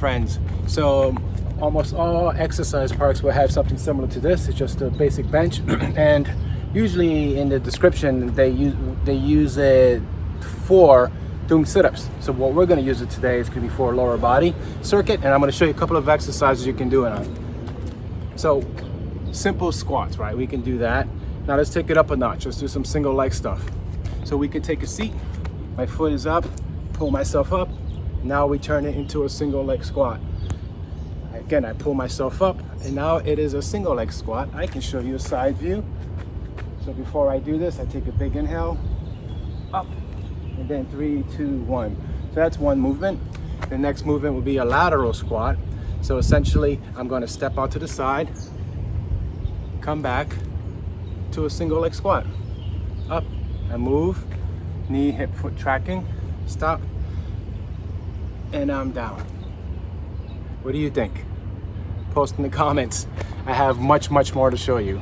friends. So almost all exercise parks will have something similar to this. It's just a basic bench, and usually in the description they use it for doing sit-ups. So what we're going to use it today is going to be for a lower body circuit, and I'm going to show you a couple of exercises you can do it on. So simple squats, right? We can do that. Now let's take it up a notch. Let's do some single leg stuff. So we can take a seat, my foot is up, pull myself up. Now we turn it into a single leg squat. Again, I pull myself up, and now it is a single leg squat. I can show you a side view. So before I do this, I take a big inhale, up, and then 3, 2, 1. So that's one movement. The next movement will be a lateral squat. So essentially, I'm going to step out to the side, come back to a single leg squat. Up, and move, knee, hip, foot tracking, stop, and I'm down. What do you think? Post in the comments. I have much more to show you.